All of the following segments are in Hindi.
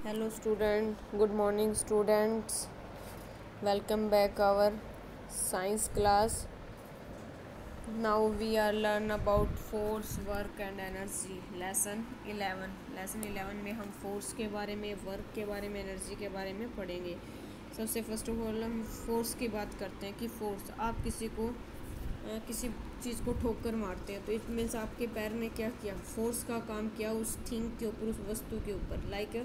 Hello student, good morning students. Welcome back our science class. Now we are learn about force, work and energy. Lesson 11. Lesson 11 में हम force के बारे में, work के बारे में, energy के बारे में पढ़ेंगे. सबसे फर्स्ट ऑफ ऑल हम फोर्स की बात करते हैं कि फोर्स आप किसी चीज़ को ठोकर मारते हैं तो इट मीन्स आपके पैर ने क्या किया, फोर्स का काम किया उस थिंग के ऊपर, उस वस्तु के ऊपर. लाइक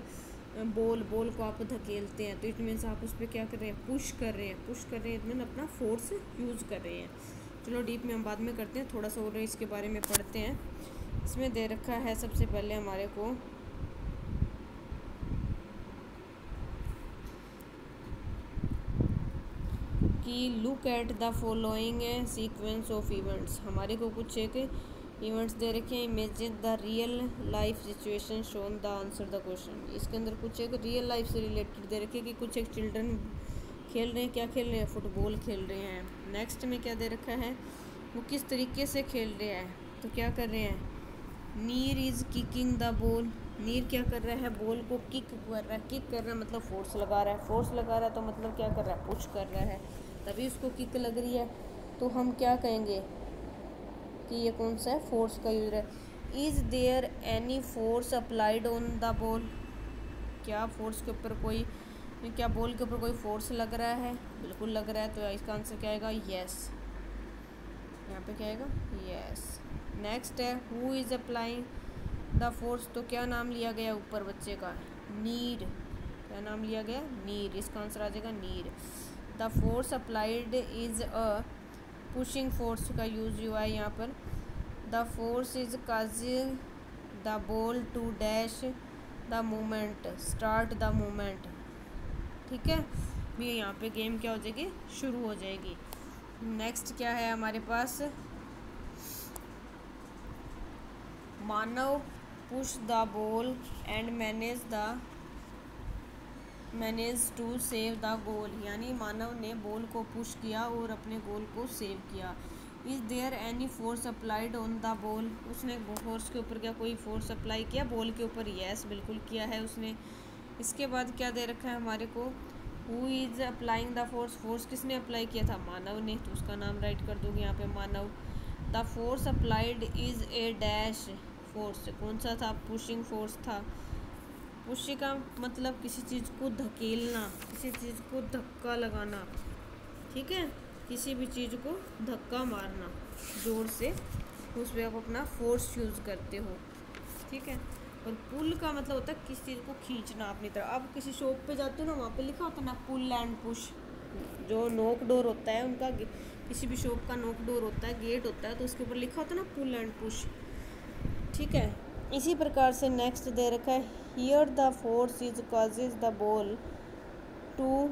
बॉल को आप धकेलते हैं तो इट मीन्स आप उस पर क्या कर रहे हैं, पुश कर रहे हैं इट मीन अपना फोर्स यूज़ कर रहे हैं. चलो डीप में हम बाद में करते हैं, थोड़ा सा और इसके बारे में पढ़ते हैं. इसमें दे रखा है सबसे पहले हमारे को कि look at the following sequence of events. हमारे को कुछ एक इवेंट्स दे रखे हैं. Imagine the real life situation shown the answer the question. इसके अंदर कुछ एक रियल लाइफ से रिलेटेड दे रखे हैं कि कुछ एक चिल्ड्रन खेल रहे हैं. क्या खेल रहे हैं? फुटबॉल खेल रहे हैं. नेक्स्ट में क्या दे रखा है, वो किस तरीके से खेल रहे हैं. तो क्या कर रहे हैं, नीर इज़ किकिंग द बॉल. नीर क्या कर रहा है, बॉल को किक कर रहा है. किक कर रहा है मतलब फोर्स लगा रहा है. फोर्स लगा रहा है तो मतलब क्या कर रहा है, पुश कर रहा है, तभी उसको किक लग रही है. तो हम क्या कहेंगे कि ये कौन सा है, फोर्स का यूज़ है. Is there any force applied on the ball. क्या फोर्स के ऊपर कोई, क्या बॉल के ऊपर कोई फोर्स लग रहा है? बिल्कुल लग रहा है. तो इसका आंसर क्या आएगा, यस. यहाँ पे क्या आएगा, यस. नेक्स्ट है who is applying the force. तो क्या नाम लिया गया ऊपर बच्चे का, नीड. क्या नाम लिया गया, नीड. इसका आंसर आ जाएगा need. The force applied is a pushing force का यूज़ हुआ है यहाँ पर. The force is causing the ball to dash the movement, start the movement. ठीक है, भी यहाँ पे गेम क्या हो जाएगी, शुरू हो जाएगी. नेक्स्ट क्या है हमारे पास, Manav push the ball and manage to save the goal. यानी मानव ने बॉल को पुश किया और अपने गोल को सेव किया. Is there any force applied on the ball. उसने फोर्स के ऊपर क्या कोई फोर्स अप्लाई किया बॉल के ऊपर, यस बिल्कुल किया है उसने. इसके बाद क्या दे रखा है हमारे को, who is applying the force. Force किसने अप्लाई किया था, मानव ने. तो उसका नाम राइट कर दोगे यहाँ पे, Manav. The force applied is a dash force. कौन सा था, पुशिंग फोर्स था. पुश का मतलब किसी चीज़ को धकेलना, किसी चीज़ को धक्का लगाना. ठीक है, किसी भी चीज़ को धक्का मारना जोर से, उस पर आप अपना फोर्स यूज़ करते हो. ठीक है. और पुल का मतलब होता है किसी चीज़ को खींचना अपनी तरफ. आप किसी शॉप पे जाते हो ना, वहाँ पे लिखा होता है ना पुल एंड पुश. जो नॉक डोर होता है उनका, किसी भी शॉप का नॉक डोर होता है, गेट होता है, तो उसके ऊपर लिखा होता है ना पुल एंड पुश. ठीक है. इसी प्रकार से नेक्स्ट दे रखा है, here the force is causes the ball to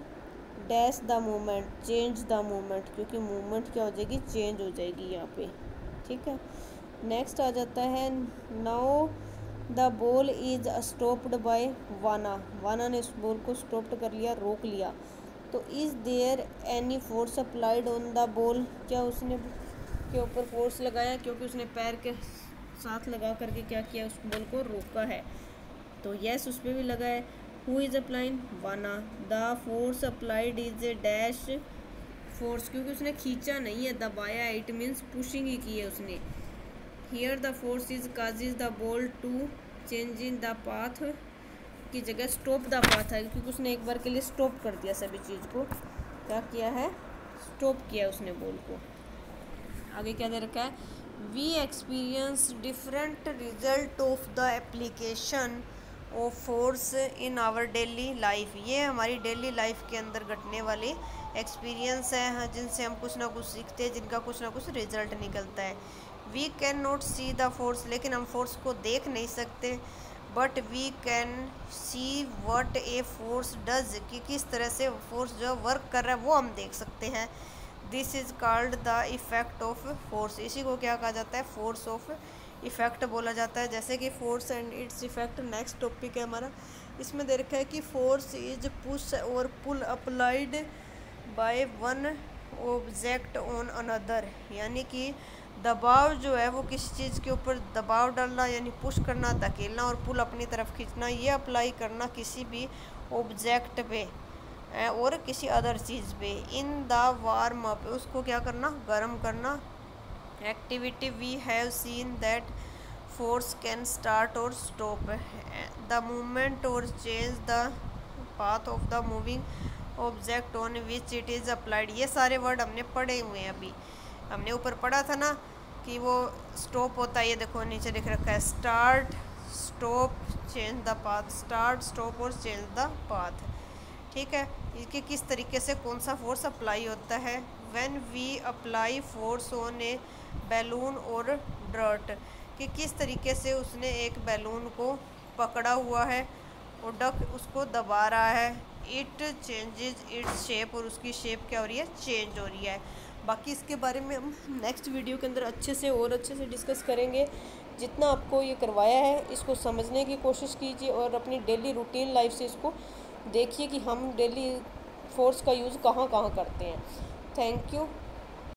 dash the movement, change the movement. क्योंकि मूवमेंट क्या हो जाएगी, चेंज हो जाएगी यहाँ पे. ठीक है. नेक्स्ट आ जाता है, now the ball is stopped bye वाना. वाना ने उस बॉल को स्टॉप्ड कर लिया, रोक लिया. तो is there any force applied on the ball. क्या उसने के ऊपर फोर्स लगाया, क्योंकि उसने पैर के साथ लगा करके क्या किया, उस बॉल को रोका है. तो यस उस पर भी लगा है. हु इज़ अप्लाइंग, वाना. The force applied is a dash force. क्योंकि उसने खींचा नहीं है, दबाया. इट मीन्स पुशिंग ही की है उसने. Here the force is causes the ball to change in the path की जगह स्टॉप द पाथ है, क्योंकि उसने एक बार के लिए स्टॉप कर दिया सभी चीज़ को. क्या किया है, स्टॉप किया उसने बॉल को. आगे क्या दे रखा है, we experience different result of the application of force in our daily life. ये हमारी डेली लाइफ के अंदर घटने वाले एक्सपीरियंस है, जिनसे हम कुछ ना कुछ सीखते हैं, जिनका कुछ ना कुछ रिजल्ट निकलता है. We can not see the force. लेकिन हम फोर्स को देख नहीं सकते. But we can see what a force does. कि किस तरह से फोर्स जो वर्क कर रहा है वो हम देख सकते हैं. This is called the effect of force. इसी को क्या कहा जाता है, फोर्स ऑफ इफ़ेक्ट बोला जाता है. जैसे कि force and it's effect next topic है हमारा. इसमें दे रखा है कि फोर्स इज पुश और pull applied by one object on another. यानी कि दबाव जो है वो किसी चीज़ के ऊपर दबाव डालना यानी पुश करना, धकेलना, और पुल अपनी तरफ खींचना, ये अप्लाई करना किसी भी ऑब्जेक्ट पे और किसी अदर चीज़ पे। इन द वार्म अप, उसको क्या करना, गर्म करना activity we have seen that force can start और स्टॉप द मूवमेंट और change the path of the moving object on which it is applied. ये सारे वर्ड हमने पढ़े हुए हैं, अभी हमने ऊपर पढ़ा था ना कि वो स्टॉप होता है, ये देखो नीचे लिख रखा है start stop change the path, start stop और चेंज द पाथ। ठीक है, इसके किस तरीके से कौन सा फोर्स अप्लाई होता है। When we apply force on a balloon और डर्ट, कि किस तरीके से उसने एक बैलून को पकड़ा हुआ है और डक उसको दबा रहा है, इट चेंजेज इट्स शेप, और उसकी शेप क्या हो रही है, चेंज हो रही है। बाकी इसके बारे में हम नेक्स्ट वीडियो के अंदर अच्छे से डिस्कस करेंगे। जितना आपको ये करवाया है इसको समझने की कोशिश कीजिए और अपनी डेली रूटीन लाइफ से इसको देखिए कि हम डेली फोर्स का यूज़ कहाँ कहाँ करते हैं। Thank you.